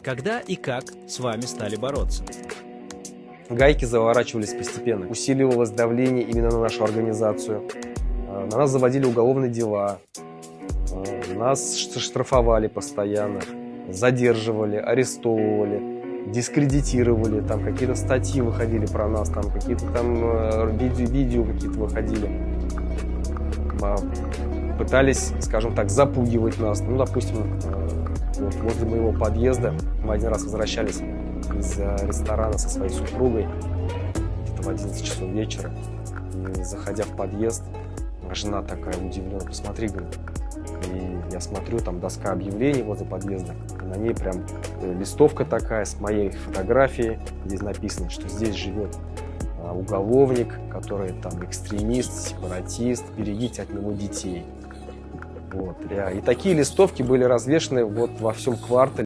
Когда и как с вами стали бороться? Гайки заворачивались постепенно, усиливалось давление именно на нашу организацию. На нас заводили уголовные дела, нас штрафовали постоянно, задерживали, арестовывали, дискредитировали, там какие-то статьи выходили про нас, там какие-то там видео какие-то выходили. Пытались, скажем так, запугивать нас. Ну, допустим, вот возле моего подъезда мы один раз возвращались из ресторана со своей супругой где-то в 11 часов вечера. И заходя в подъезд, жена такая удивлена: посмотри, говорит. И я смотрю, там доска объявлений возле подъезда, и на ней прям листовка такая с моей фотографией, здесь написано, что здесь живет уголовник, который там экстремист, сепаратист, берегите от него детей. Вот. И такие листовки были развешаны вот во всем квартале.